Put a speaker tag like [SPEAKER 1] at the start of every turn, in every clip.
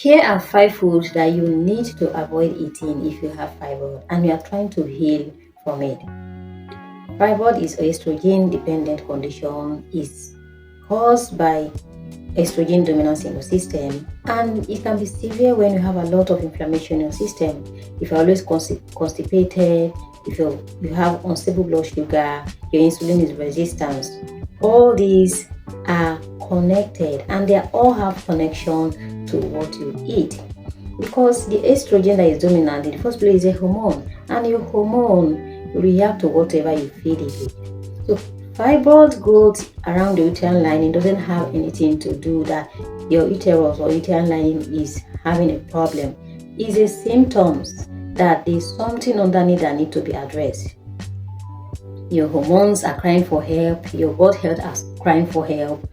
[SPEAKER 1] Here are 5 foods that you need to avoid eating if you have fibroid and you are trying to heal from it. Fibroid is an estrogen-dependent condition. It's caused by estrogen dominance in your system, and it can be severe when you have a lot of inflammation in your system. If you're always constipated, if you have unstable blood sugar, your insulin is resistant, all these are connected, and they all have connection to what you eat, because the estrogen that is dominant in the first place is a hormone, and your hormone react to whatever you feed it with. So fibroid growth around the uterine lining doesn't have anything to do that your uterus or uterine lining is having a problem. It's a symptoms that there's something underneath that need to be addressed. Your hormones are crying for help, your gut health is crying for help.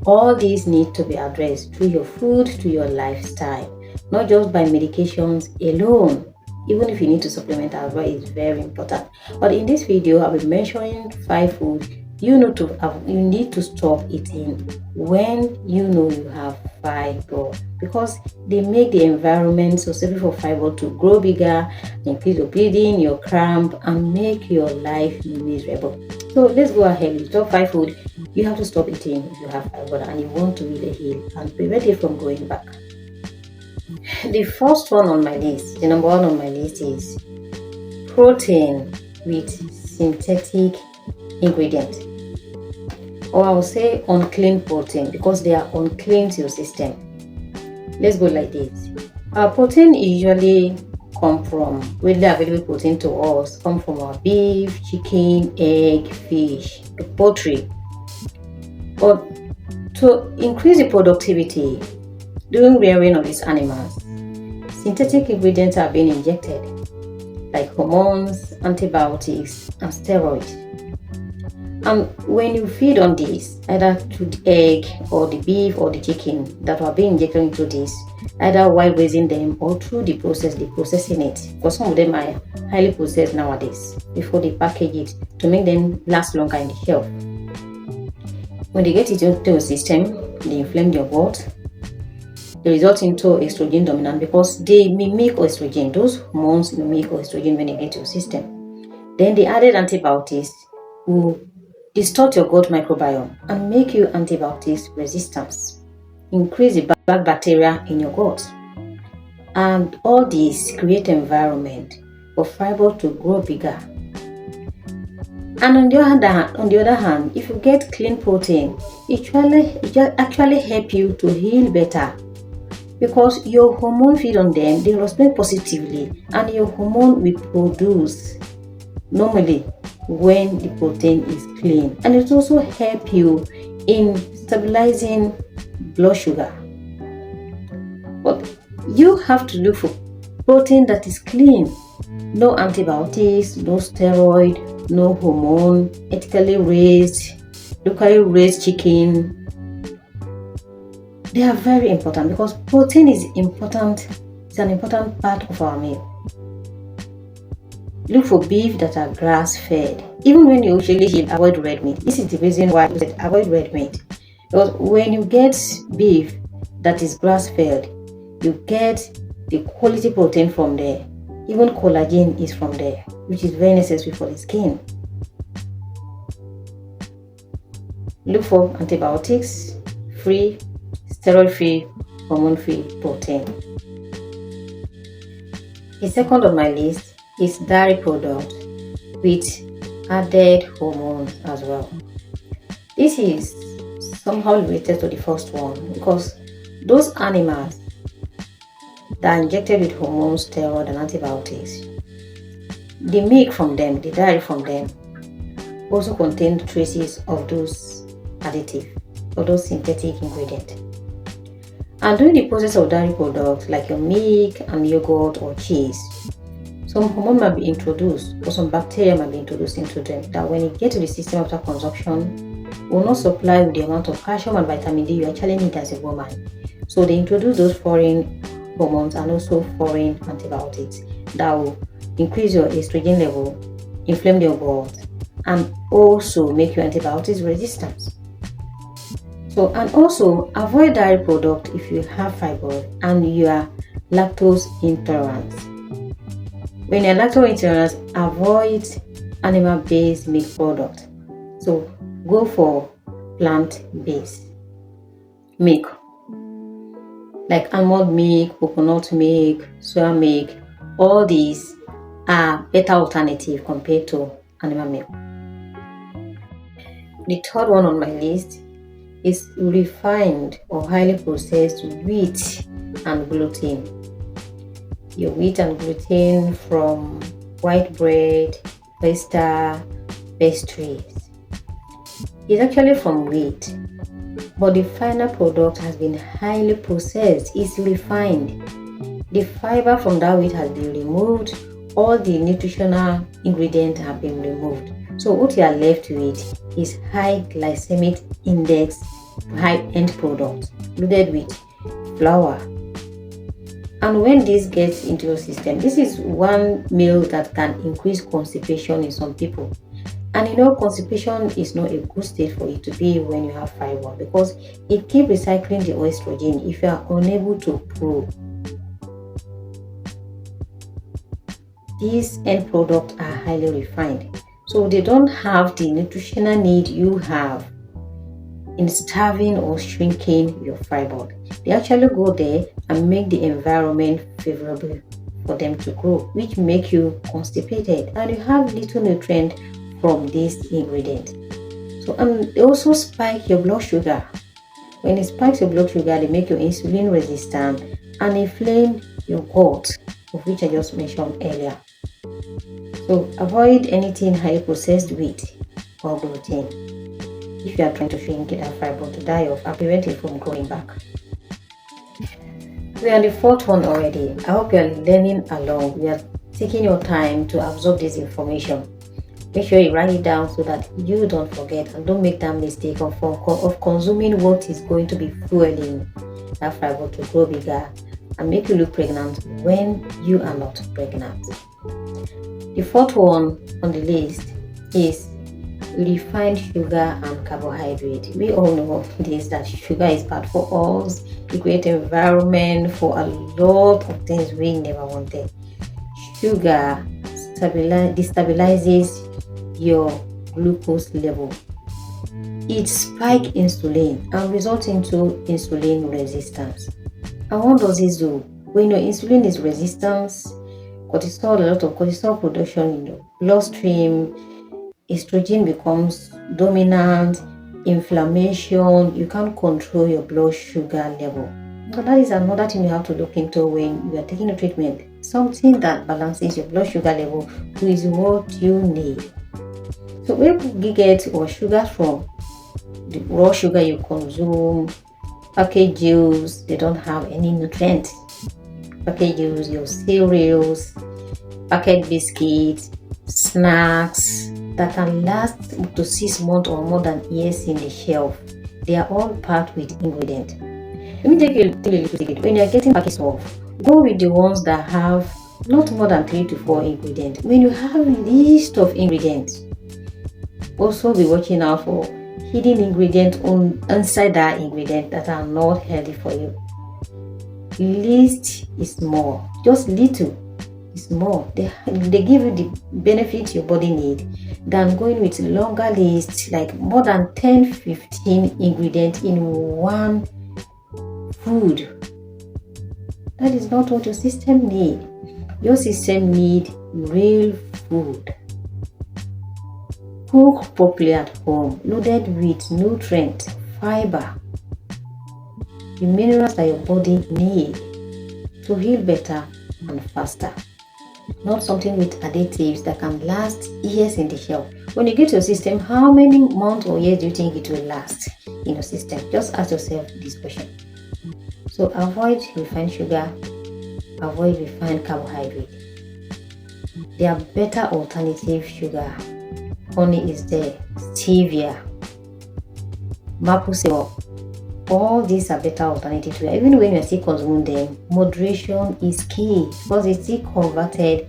[SPEAKER 1] All these need to be addressed through your food, to your lifestyle, not just by medications alone. Even if you need to supplement as well, it's very important. But in this video, I'll be mentioning 5 foods you need to stop eating when you know you have fibroid, because they make the environment susceptible for fibroid to grow bigger, increase your bleeding, your cramp, and make your life miserable. So let's go ahead with top 5 foods you have to stop eating if you have fibroid and you want to really heal and prevent it from going back. The first one on my list, the number 1 on my list, is protein with synthetic ingredients, or I will say unclean protein, because they are unclean to your system. Let's go like this. Our protein usually come from readily available protein to us, come from our beef, chicken, egg, fish, poultry. But to increase the productivity during rearing of these animals, synthetic ingredients are being injected, like hormones, antibiotics, and steroids. And when you feed on this, either through the egg or the beef or the chicken that are being injected into this, either while raising them or through the processing it, because some of them are highly processed nowadays before they package it to make them last longer in the shelf. When they get it into your system, they inflame your gut. They result into estrogen dominant, because they mimic estrogen. Those hormones mimic estrogen when they get to your system. Then the added antibiotics will distort your gut microbiome and make you antibiotics resistance, increase the bad bacteria in your gut, and all these create environment for fibroid to grow bigger. And on the other hand, if you get clean protein, it actually help you to heal better, because your hormone feed on them, they respond positively, and your hormone will produce normally when the protein is clean. And it also help you in stabilizing blood sugar. But you have to look for protein that is clean, no antibiotics, no steroid, no hormone, ethically raised, locally raised chicken. They are very important, because protein is important. It's an important part of our meal. Look for beef that are grass-fed. Even when you usually avoid red meat, this is the reason why I said avoid red meat. Because when you get beef that is grass-fed, you get the quality protein from there. Even collagen is from there, which is very necessary for the skin. Look for antibiotics-free, steroid-free, hormone-free protein. The second on my list is dairy product with added hormones as well. This is somehow related to the first one, because those animals that are injected with hormones, steroid, and antibiotics, the milk from them, the dairy from them, also contain traces of those additives or those synthetic ingredients. And during the process of dairy products like your milk and yogurt or cheese, some hormone might be introduced, or some bacteria might be introduced into them that when it gets to the system after consumption will not supply with the amount of calcium and vitamin D you actually need as a woman. So they introduce those foreign hormones and also foreign antibiotics that will increase your estrogen level, inflame your gut, and also make you antibiotics resistant. So, and also avoid dairy product if you have fibroid and you are lactose intolerant. When you're lactose intolerant, avoid animal-based milk product. So go for plant-based milk like almond milk, coconut milk, soya milk. All these are better alternative compared to animal milk. The third one on my list is refined or highly processed wheat and gluten. Your wheat and gluten from white bread, pasta, pastries. It's actually from wheat, but the final product has been highly processed. It's refined. The fiber from that wheat has been removed. All the nutritional ingredients have been removed. So what you are left with is high glycemic index, high-end product loaded with flour. And when this gets into your system, this is one meal that can increase constipation in some people. And you know, constipation is not a good state for it to be when you have fibroid, because it keeps recycling the estrogen if you are unable to pull. These end products are highly refined, so they don't have the nutritional need you have in starving or shrinking your fibroid. They actually go there and make the environment favorable for them to grow, which make you constipated, and you have little nutrient from this ingredient. So they also spike your blood sugar. When it spikes your blood sugar, they make you insulin resistant and inflame your gut, of which I just mentioned earlier. So avoid anything highly processed wheat or gluten if you are trying to shrink that fibroid to die off and prevent it from growing back. We are on the fourth one already. I hope you are learning along. We are taking your time to absorb this information. Make sure you write it down so that you don't forget and don't make that mistake of consuming what is going to be fueling that fibroid to grow bigger and make you look pregnant when you are not pregnant. The fourth one on the list is refined sugar and carbohydrate. We all know this, that sugar is bad for us. It creates an environment for a lot of things we never wanted. Sugar destabilizes your glucose level. It spikes insulin and results into insulin resistance. And what does this do? When your insulin is resistant, cortisol, a lot of cortisol production in your bloodstream, estrogen becomes dominant, inflammation, you can't control your blood sugar level. So that is another thing you have to look into when you are taking a treatment. Something that balances your blood sugar level is what you need. So where you get or sugar from? The raw sugar you consume, packaged juice, they don't have any nutrients. Packaged juice, your cereals, packaged biscuits, snacks that can last up to 6 months or more than years in the shelf. They are all packed with ingredients. Let me take you a little bit. When you are getting packaged stuff, go with the ones that have not more than 3 to 4 ingredients. When you have a list of ingredients, also be watching out for hidden ingredients inside that ingredient that are not healthy for you. List is more, just little is more. They give you the benefits your body need than going with longer lists, like more than 10-15 ingredients in one food. That is not what your system need. Your system need real food. Cook properly at home, loaded with nutrients, fiber, the minerals that your body need to heal better and faster. Not something with additives that can last years in the shelf. When you get your system, how many months or years do you think it will last in your system? Just ask yourself this question. So avoid refined sugar, avoid refined carbohydrate. There are better alternative sugar. Honey is there, stevia, maple syrup. All these are better alternatives. Even when you are still consuming them, moderation is key because it's still converted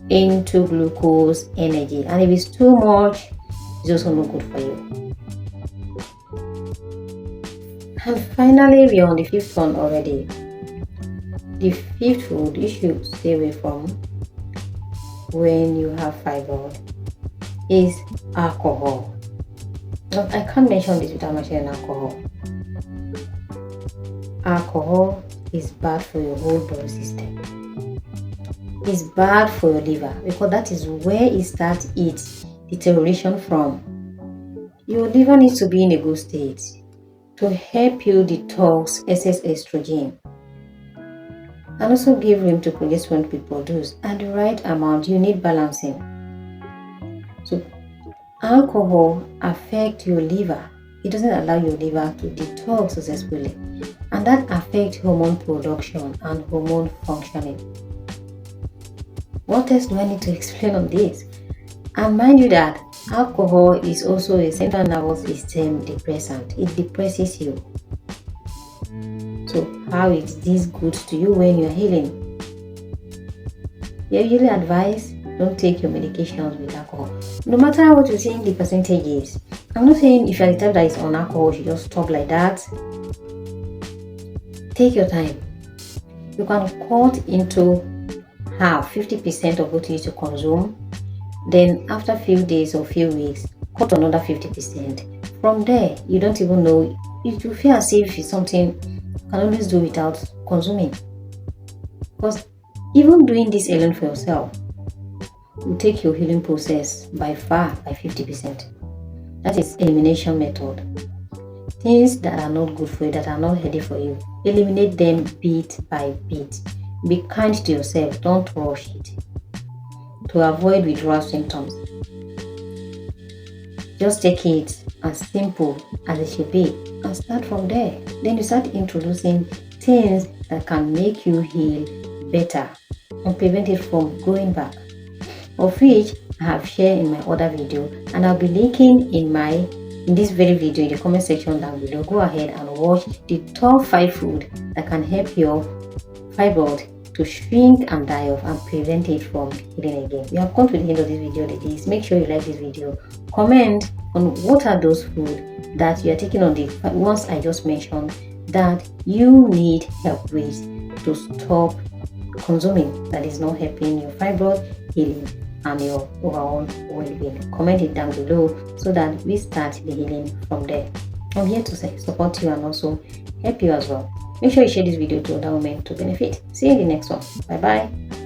[SPEAKER 1] into glucose energy, and if it's too much, it's also not good for you. And finally, we're on the fifth one already. The fifth food you should stay away from when you have fibroid is alcohol. Now, I can't mention this without mentioning alcohol. Alcohol is bad for your whole body system. It's bad for your liver because that is where it starts its deterioration from. Your liver needs to be in a good state to help you detox excess estrogen and also give room to progesterone to be produced at the right amount. You need balancing. So alcohol affects your liver. It doesn't allow your liver to detox successfully, and that affects hormone production and hormone functioning. What else do I need to explain on this? And mind you that alcohol is also a central nervous system depressant. It depresses you. So how is this good to you when you're healing? You usually advise don't take your medications with alcohol. No matter what you think the percentage is. I'm not saying if you're the type that is on alcohol, you should just stop like that. Take your time. You can cut into half, 50% of what you used to consume. Then after a few days or few weeks, cut another 50%. From there, you don't even know. You feel as if it's something you can always do without consuming. Because even doing this alone for yourself will take your healing process by 50%. That is elimination method. Things that are not good for you, that are not healthy for you, eliminate them bit by bit. Be kind to yourself, don't rush it. To avoid withdrawal symptoms, just take it as simple as it should be and start from there. Then you start introducing things that can make you heal better and prevent it from going back, of which I have shared in my other video, and I'll be linking in this very video in the comment section down below. Go ahead and watch the top 5 food that can help your fibroid to shrink and die off and prevent it from healing again. We have come to the end of this video, ladies. Make sure you like this video. Comment on what are those food that you are taking on the ones I just mentioned that you need help with to stop consuming, that is not helping your fibroid healing and your overall well-being. Comment it down below so that we start the healing from there. I'm here to support you and also help you as well. Make sure you share this video to other women to benefit. See you in the next one. Bye bye.